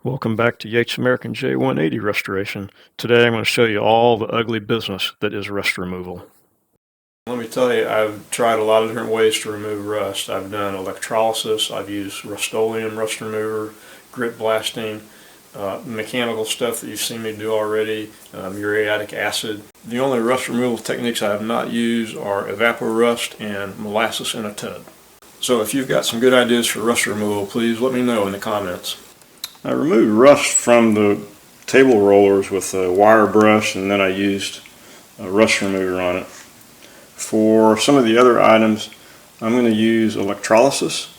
Welcome back to Yates American J180 restoration. Today I'm going to show you all the ugly business that is rust removal. Let me tell you, I've tried a lot of different ways to remove rust. I've done electrolysis, I've used Rust-Oleum rust remover, grit blasting, mechanical stuff that you've seen me do already, muriatic acid. The only rust removal techniques I have not used are evaporust and molasses in a tub. So if you've got some good ideas for rust removal, please let me know in the comments. I removed rust from the table rollers with a wire brush, and then I used a rust remover on it. For some of the other items, I'm going to use electrolysis.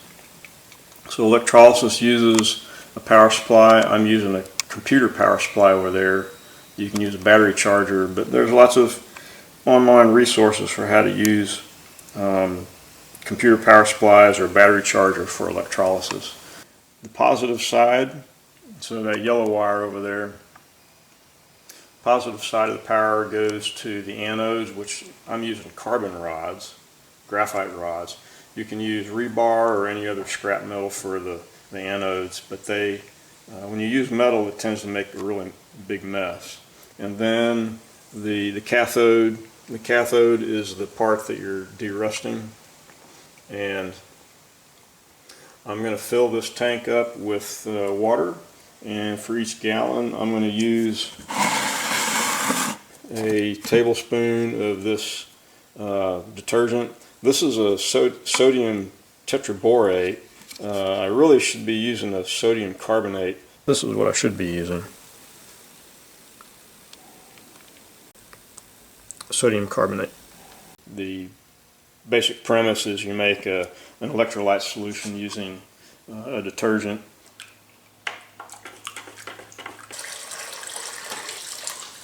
So electrolysis uses a power supply. I'm using a computer power supply over there. You can use a battery charger, but there's lots of online resources for how to use computer power supplies or battery charger for electrolysis. The positive side, so that yellow wire over there, positive side of the power goes to the anodes, which I'm using carbon rods, graphite rods. You can use rebar or any other scrap metal for the anodes, but when you use metal, it tends to make a really big mess. And then the cathode is the part that you're derusting, and I'm going to fill this tank up with water, and for each gallon I'm going to use a tablespoon of this detergent. This is a sodium tetraborate. I really should be using a sodium carbonate. This is what I should be using. Sodium carbonate. The basic premise is you make an electrolyte solution using a detergent.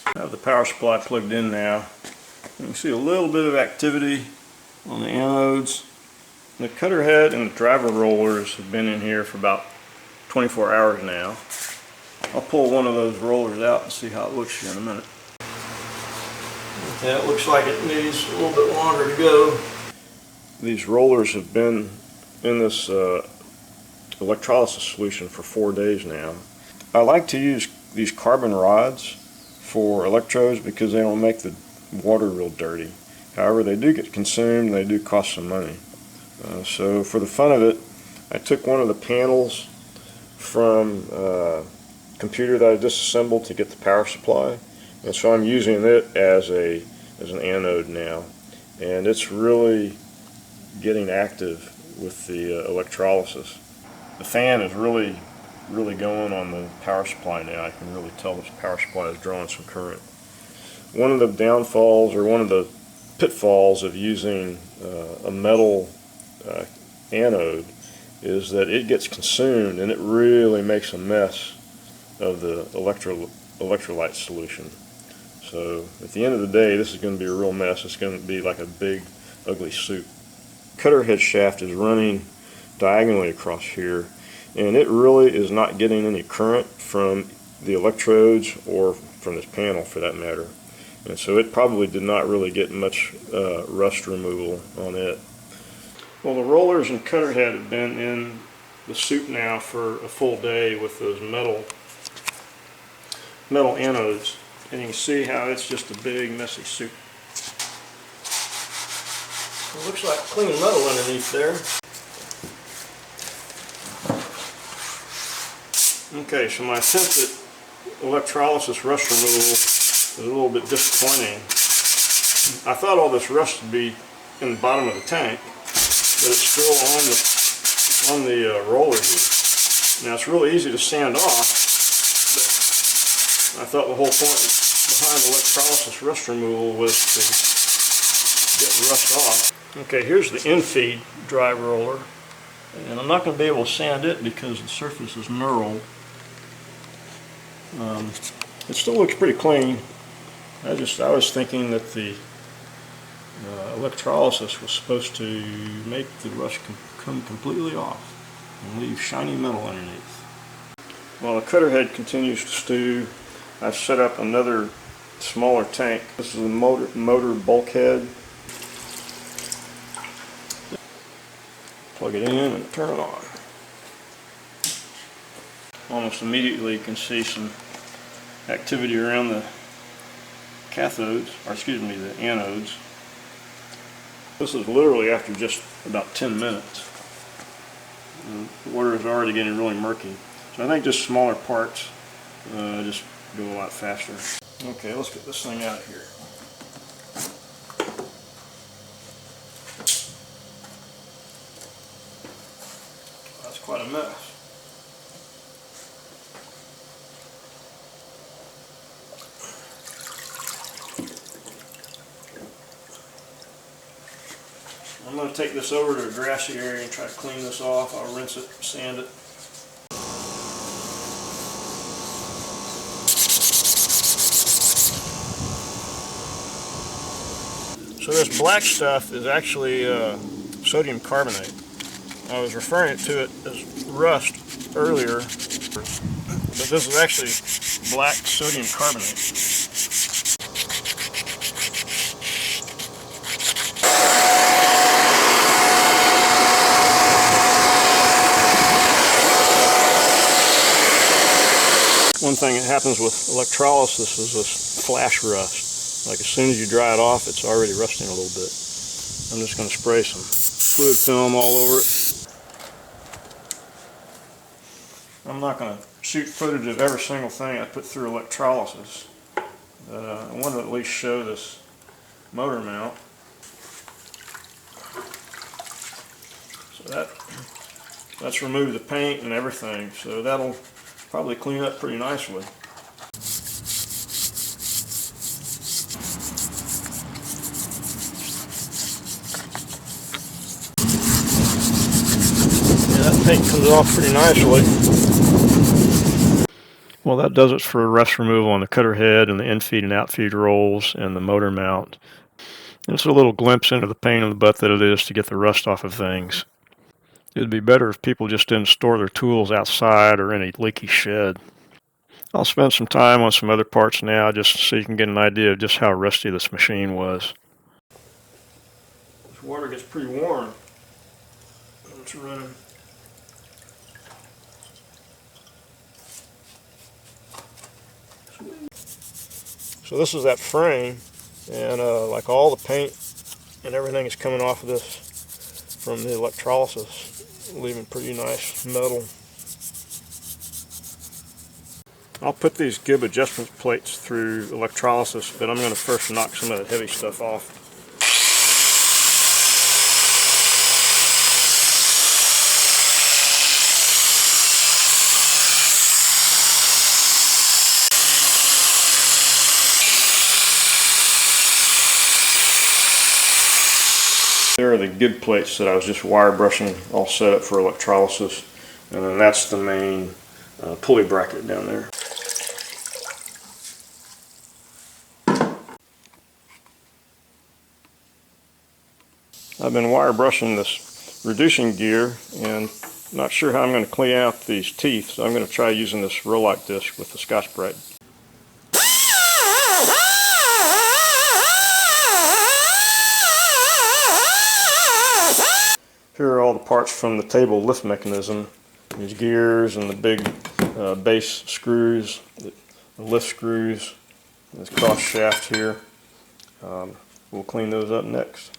I have the power supply plugged in now. You can see a little bit of activity on the anodes. The cutter head and the driver rollers have been in here for about 24 hours now. I'll pull one of those rollers out and see how it looks here in a minute. Okay, it looks like it needs a little bit longer to go. These rollers have been in this electrolysis solution for 4 days now. I like to use these carbon rods for electrodes because they don't make the water real dirty. However, they do get consumed, they do cost some money. So for the fun of it, I took one of the panels from a computer that I disassembled to get the power supply, and so I'm using it as an anode now, and it's really getting active with the electrolysis. The fan is really going on the power supply now. I can really tell this power supply is drawing some current. One of the downfalls, or one of the pitfalls of using a metal anode, is that it gets consumed and it really makes a mess of the electrolyte solution. So at the end of the day, this is going to be a real mess. It's going to be like a big ugly soup. Cutter head shaft is running diagonally across here, and it really is not getting any current from the electrodes or from this panel for that matter, and so it probably did not really get much rust removal on it. Well, the rollers and cutter head have been in the soup now for a full day with those metal anodes, and you can see how it's just a big messy soup. It looks like clean metal underneath there. Okay, so my attempt at electrolysis rust removal is a little bit disappointing. I thought all this rust would be in the bottom of the tank, but it's still on the roller here. Now it's really easy to sand off, but I thought the whole point behind electrolysis rust removal was to get the rust off. Okay, here's the in-feed drive roller, and I'm not going to be able to sand it because the surface is knurled. It still looks pretty clean. I was thinking that the electrolysis was supposed to make the rust come completely off and leave shiny metal underneath. While the cutter head continues to stew, I've set up another smaller tank. This is a motor bulkhead. Plug it in and turn it on. almost immediately you can see some activity around the cathodes, or excuse me, the anodes. This is literally after just about 10 minutes. The water is already getting really murky. So I think just smaller parts just go a lot faster. Okay, let's get this thing out of here. That's quite a mess. I'm going to take this over to a grassy area and try to clean this off. I'll rinse it, sand it. So this black stuff is actually sodium carbonate. I was referring to it as rust earlier, but this is actually black sodium carbonate. One thing that happens with electrolysis is this flash rust. Like as soon as you dry it off, it's already rusting a little bit. I'm just going to spray some fluid film all over it. I'm not going to shoot footage of every single thing I put through electrolysis. I want to at least show this motor mount. So that's removed the paint and everything, so that'll probably clean up pretty nicely. Yeah, that paint comes off pretty nicely. Well, that does it for rust removal on the cutter head and the infeed and outfeed rolls and the motor mount. It's a little glimpse into the pain in the butt that it is to get the rust off of things. It'd be better if people just didn't store their tools outside or in a leaky shed. I'll spend some time on some other parts now just so you can get an idea of just how rusty this machine was. This water gets pretty warm. It's running. So this is that frame, and like all the paint and everything is coming off of this from the electrolysis, leaving pretty nice metal. I'll put these gib adjustment plates through electrolysis, but I'm going to first knock some of the heavy stuff off. There are the gib plates that I was just wire brushing, all set up for electrolysis, and then that's the main pulley bracket down there. I've been wire brushing this reducing gear and not sure how I'm going to clean out these teeth, so I'm going to try using this Rollock disc with the Scotch-Brite. Here are all the parts from the table lift mechanism. These gears and the big base screws, the lift screws, this cross shaft here. We'll clean those up next.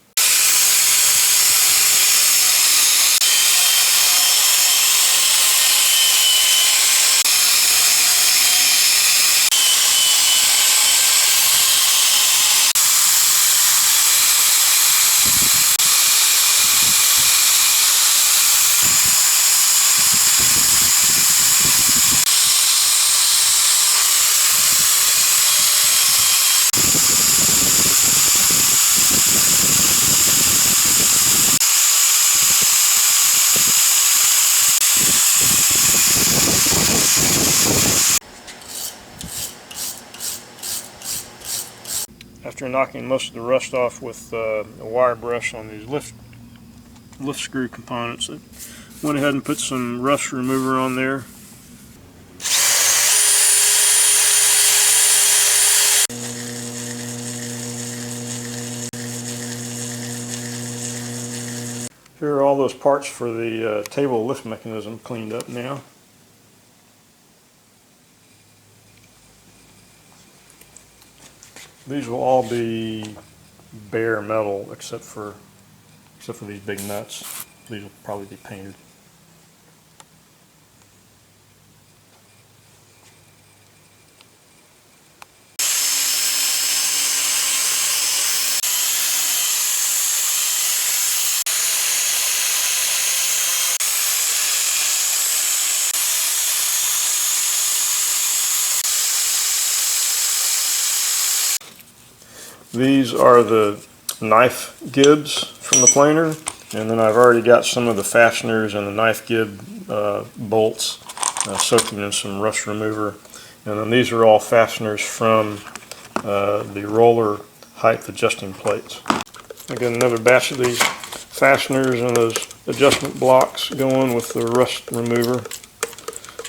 After knocking most of the rust off with a wire brush on these lift screw components, I went ahead and put some rust remover on there. Here are all those parts for the table lift mechanism cleaned up now. These will all be bare metal except for these big nuts. These will probably be painted. These are the knife gibbs from the planer, and then I've already got some of the fasteners and the knife gib bolts soaking in some rust remover. And then these are all fasteners from the roller height adjusting plates. I got another batch of these fasteners and those adjustment blocks going with the rust remover.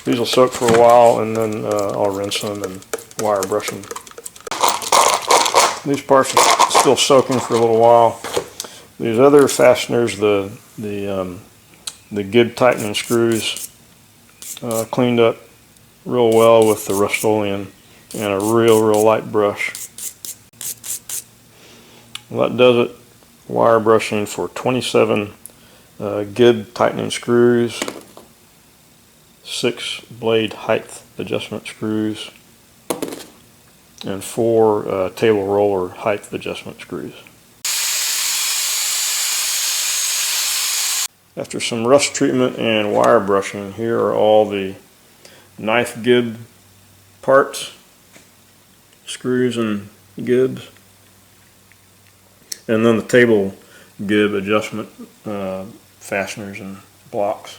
These will soak for a while, and then I'll rinse them and wire brush them. These parts are still soaking for a little while. These other fasteners, the gib tightening screws, cleaned up real well with the Rust-Oleum and a real light brush. Well, that does it. Wire brushing for 27 gib tightening screws, 6 blade height adjustment screws, and 4 table roller height adjustment screws. After some rust treatment and wire brushing, here are all the knife gib parts, screws and gibs, and then the table gib adjustment fasteners and blocks.